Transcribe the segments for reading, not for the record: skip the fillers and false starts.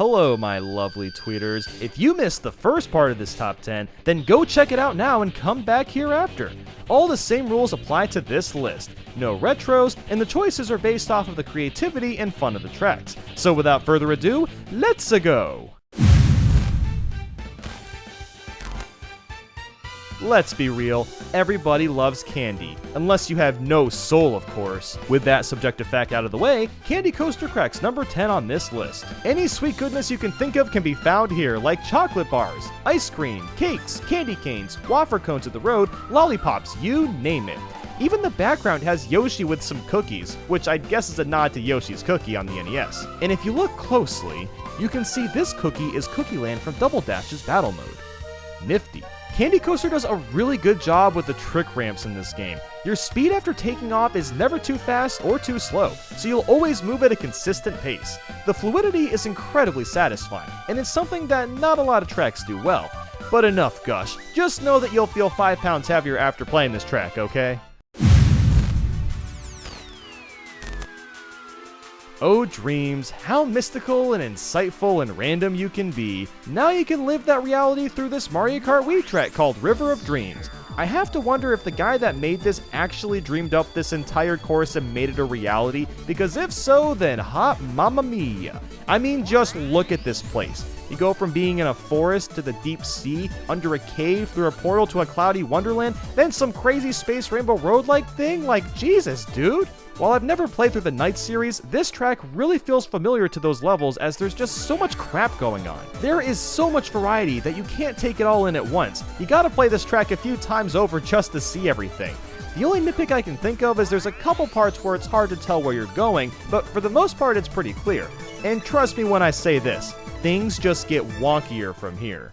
Hello, my lovely tweeters. If you missed the first part of this top 10, then go check it out now and come back here after. All the same rules apply to this list. No retros, and the choices are based off of the creativity and fun of the tracks. So without further ado, let's go! Let's be real, everybody loves candy. Unless you have no soul, of course. With that subjective fact out of the way, Candy Coaster cracks number 10 on this list. Any sweet goodness you can think of can be found here, like chocolate bars, ice cream, cakes, candy canes, wafer cones at the road, lollipops, you name it. Even the background has Yoshi with some cookies, which I guess is a nod to Yoshi's Cookie on the NES. And if you look closely, you can see this cookie is Cookie Land from Double Dash's battle mode. Nifty. Candy Coaster does a really good job with the trick ramps in this game. Your speed after taking off is never too fast or too slow, so you'll always move at a consistent pace. The fluidity is incredibly satisfying, and it's something that not a lot of tracks do well. But enough gush, just know that you'll feel 5 pounds heavier after playing this track, okay? Oh dreams, how mystical and insightful and random you can be. Now you can live that reality through this Mario Kart Wii track called River of Dreams. I have to wonder if the guy that made this actually dreamed up this entire course and made it a reality, because if so, then hot mamma mia. I mean, just look at this place. You go from being in a forest to the deep sea, under a cave, through a portal to a cloudy wonderland, then some crazy Space Rainbow Road-like thing? Like, Jesus, dude! While I've never played through the Night series, this track really feels familiar to those levels as there's just so much crap going on. There is so much variety that you can't take it all in at once. You gotta play this track a few times over just to see everything. The only nitpick I can think of is there's a couple parts where it's hard to tell where you're going, but for the most part it's pretty clear. And trust me when I say this, things just get wonkier from here.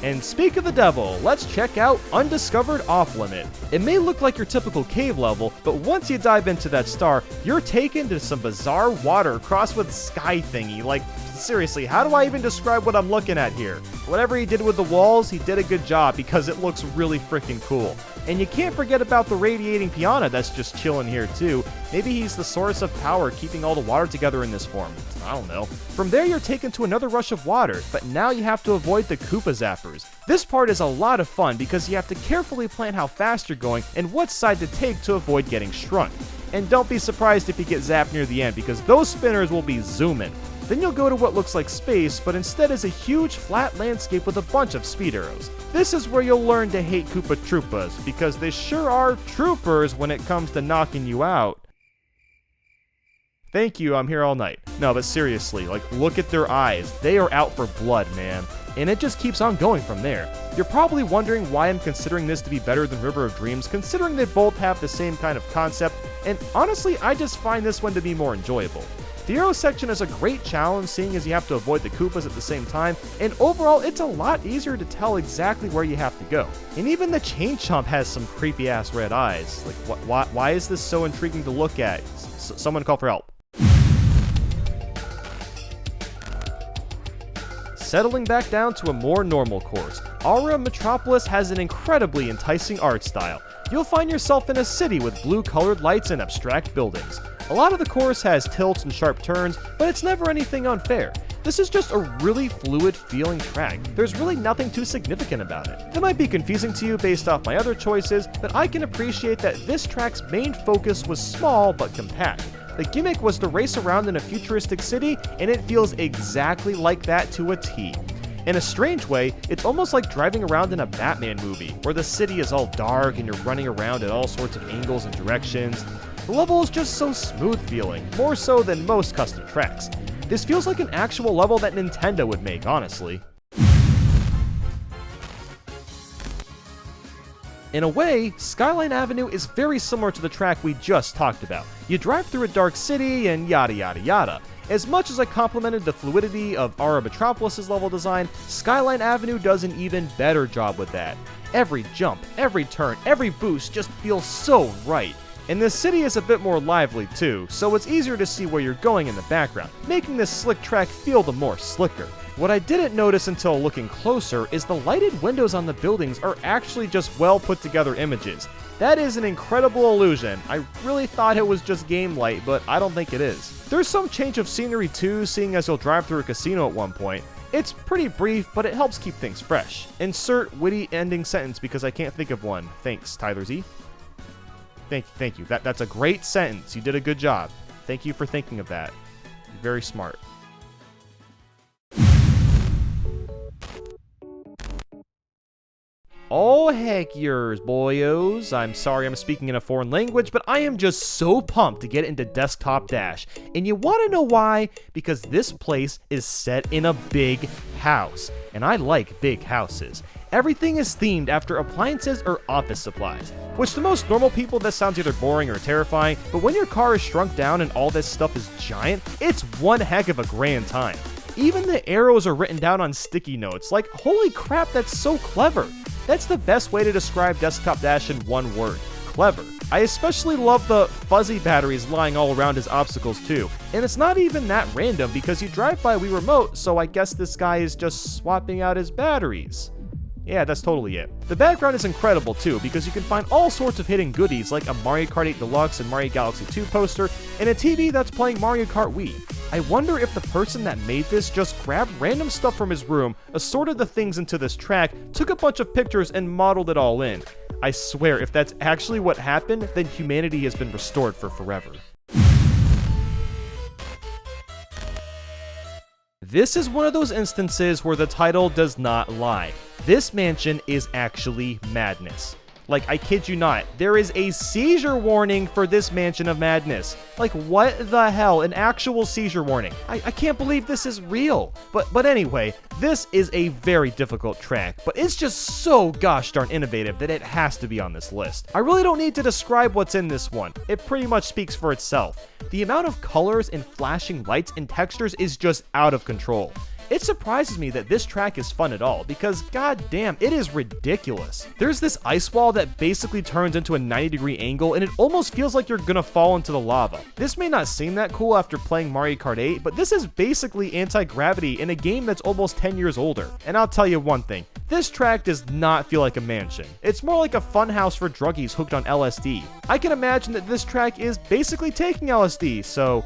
And speak of the devil, let's check out Undiscovered Offlimit. It may look like your typical cave level, but once you dive into that star, you're taken to some bizarre water crossed with sky thingy. Like, seriously, how do I even describe what I'm looking at here? Whatever he did with the walls, he did a good job because it looks really freaking cool. And you can't forget about the radiating piranha that's just chilling here too. Maybe he's the source of power keeping all the water together in this form. I don't know. From there you're taken to another rush of water, but now you have to avoid the Koopa Zappers. This part is a lot of fun because you have to carefully plan how fast you're going and what side to take to avoid getting shrunk. And don't be surprised if you get zapped near the end because those spinners will be zooming. Then you'll go to what looks like space, but instead is a huge flat landscape with a bunch of speed arrows. This is where you'll learn to hate Koopa Troopas, because they sure are troopers when it comes to knocking you out. Thank you, I'm here all night. No, but seriously, like, look at their eyes. They are out for blood, man. And it just keeps on going from there. You're probably wondering why I'm considering this to be better than River of Dreams, considering they both have the same kind of concept, and honestly, I just find this one to be more enjoyable. The arrow section is a great challenge, seeing as you have to avoid the Koopas at the same time, and overall it's a lot easier to tell exactly where you have to go. And even the chain Chomp has some creepy ass red eyes. Like, why is this so intriguing to look at? Someone call for help. Settling back down to a more normal course, Aura Metropolis has an incredibly enticing art style. You'll find yourself in a city with blue-colored lights and abstract buildings. A lot of the course has tilts and sharp turns, but it's never anything unfair. This is just a really fluid feeling track. There's really nothing too significant about it. It might be confusing to you based off my other choices, but I can appreciate that this track's main focus was small but compact. The gimmick was to race around in a futuristic city, and it feels exactly like that to a T. In a strange way, it's almost like driving around in a Batman movie, where the city is all dark and you're running around at all sorts of angles and directions. The level is just so smooth feeling, more so than most custom tracks. This feels like an actual level that Nintendo would make, honestly. In a way, Skyline Avenue is very similar to the track we just talked about. You drive through a dark city and yada yada yada. As much as I complimented the fluidity of Aura Metropolis' level design, Skyline Avenue does an even better job with that. Every jump, every turn, every boost just feels so right. And this city is a bit more lively too, so it's easier to see where you're going in the background, making this slick track feel the more slicker. What I didn't notice until looking closer is the lighted windows on the buildings are actually just well put together images. That is an incredible illusion. I really thought it was just game light, but I don't think it is. There's some change of scenery too, seeing as you'll drive through a casino at one point. It's pretty brief, but it helps keep things fresh. Insert witty ending sentence because I can't think of one. Thanks, Tyler Z. Thank you. That's a great sentence. You did a good job. Thank you for thinking of that. You're very smart. Oh, heck yours, boyos. I'm sorry I'm speaking in a foreign language, but I am just so pumped to get into Desktop Dash. And you want to know why? Because this place is set in a big house. And I like big houses. Everything is themed after appliances or office supplies. Which to most normal people, that sounds either boring or terrifying, but when your car is shrunk down and all this stuff is giant, it's one heck of a grand time. Even the arrows are written down on sticky notes. Like, holy crap, that's so clever. That's the best way to describe Desktop Dash in one word: clever. I especially love the fuzzy batteries lying all around as obstacles too. And it's not even that random because you drive by Wii Remote, so I guess this guy is just swapping out his batteries. Yeah, that's totally it. The background is incredible too, because you can find all sorts of hidden goodies like a Mario Kart 8 Deluxe and Mario Galaxy 2 poster, and a TV that's playing Mario Kart Wii. I wonder if the person that made this just grabbed random stuff from his room, assorted the things into this track, took a bunch of pictures, and modeled it all in. I swear, if that's actually what happened, then humanity has been restored for forever. This is one of those instances where the title does not lie. This mansion is actually madness. Like, I kid you not, there is a seizure warning for this Mansion of Madness. Like, what the hell? An actual seizure warning. I can't believe this is real. But anyway, this is a very difficult track, but it's just so gosh darn innovative that it has to be on this list. I really don't need to describe what's in this one. It pretty much speaks for itself. The amount of colors and flashing lights and textures is just out of control. It surprises me that this track is fun at all, because goddamn, it is ridiculous. There's this ice wall that basically turns into a 90-degree angle, and it almost feels like you're gonna fall into the lava. This may not seem that cool after playing Mario Kart 8, but this is basically anti-gravity in a game that's almost 10 years older. And I'll tell you one thing, this track does not feel like a mansion. It's more like a funhouse for druggies hooked on LSD. I can imagine that this track is basically taking LSD, so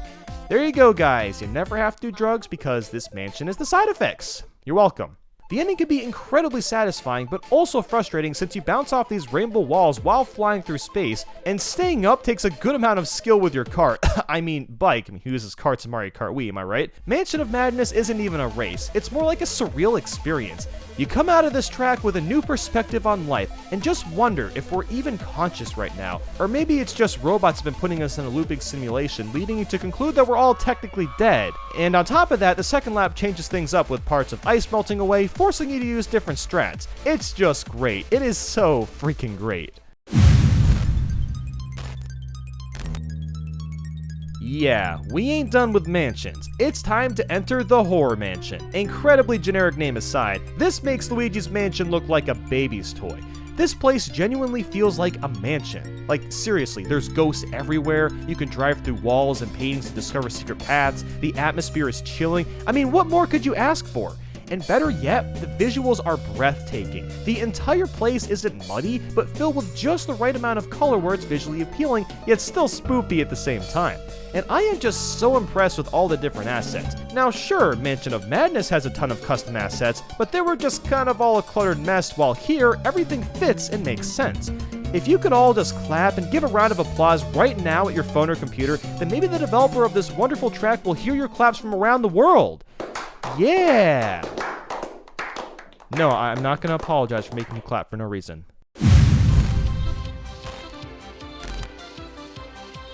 there you go, guys. You never have to do drugs because this mansion is the side effects. You're welcome. The ending can be incredibly satisfying, but also frustrating since you bounce off these rainbow walls while flying through space, and staying up takes a good amount of skill with your cart. I mean, bike. Who uses carts in Mario Kart Wii, am I right? Mansion of Madness isn't even a race. It's more like a surreal experience. You come out of this track with a new perspective on life, and just wonder if we're even conscious right now. Or maybe it's just robots have been putting us in a looping simulation, leading you to conclude that we're all technically dead. And on top of that, the second lap changes things up with parts of ice melting away, forcing you to use different strats. It's just great. It is so freaking great. Yeah, we ain't done with mansions. It's time to enter the Horror Mansion. Incredibly generic name aside, this makes Luigi's Mansion look like a baby's toy. This place genuinely feels like a mansion. Like, seriously, there's ghosts everywhere, you can drive through walls and paintings to discover secret paths, the atmosphere is chilling. I mean, what more could you ask for? And better yet, the visuals are breathtaking. The entire place isn't muddy, but filled with just the right amount of color where it's visually appealing, yet still spoopy at the same time. And I am just so impressed with all the different assets. Now sure, Mansion of Madness has a ton of custom assets, but they were just kind of all a cluttered mess, while here, everything fits and makes sense. If you could all just clap and give a round of applause right now at your phone or computer, then maybe the developer of this wonderful track will hear your claps from around the world. Yeah! No, I'm not gonna apologize for making you clap for no reason.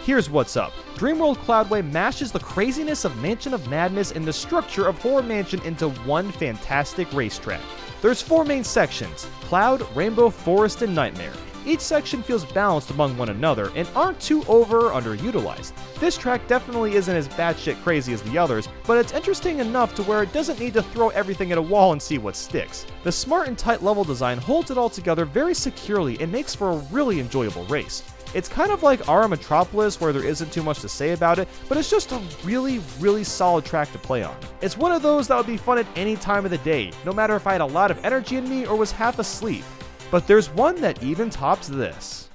Here's what's up. Dreamworld Cloudway mashes the craziness of Mansion of Madness and the structure of Horror Mansion into one fantastic racetrack. There's 4 main sections: Cloud, Rainbow, Forest, and Nightmare. Each section feels balanced among one another and aren't too over or underutilized. This track definitely isn't as batshit crazy as the others, but it's interesting enough to where it doesn't need to throw everything at a wall and see what sticks. The smart and tight level design holds it all together very securely and makes for a really enjoyable race. It's kind of like Ara Metropolis, where there isn't too much to say about it, but it's just a really, really solid track to play on. It's one of those that would be fun at any time of the day, no matter if I had a lot of energy in me or was half asleep. But there's one that even tops this.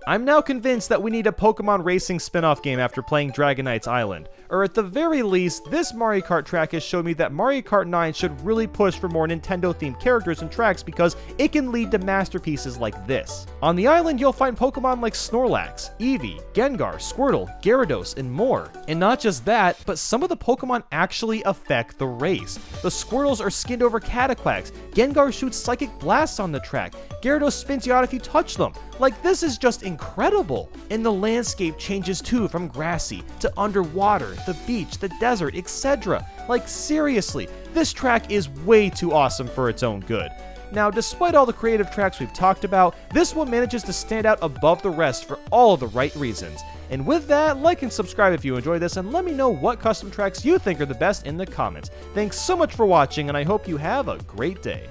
I'm now convinced that we need a Pokemon Racing spin-off game after playing Dragonite's Island. Or at the very least, this Mario Kart track has shown me that Mario Kart 9 should really push for more Nintendo-themed characters and tracks because it can lead to masterpieces like this. On the island, you'll find Pokemon like Snorlax, Eevee, Gengar, Squirtle, Gyarados, and more. And not just that, but some of the Pokemon actually affect the race. The Squirtles are skinned over Cataquacks, Gengar shoots Psychic Blasts on the track, Gyarados spins you out if you touch them. Like, this is just incredible. And the landscape changes too, from grassy to underwater, the beach, the desert, etc. Like, seriously, this track is way too awesome for its own good. Now, despite all the creative tracks we've talked about, this one manages to stand out above the rest for all of the right reasons. And with that, like and subscribe if you enjoyed this, and let me know what custom tracks you think are the best in the comments. Thanks so much for watching, and I hope you have a great day.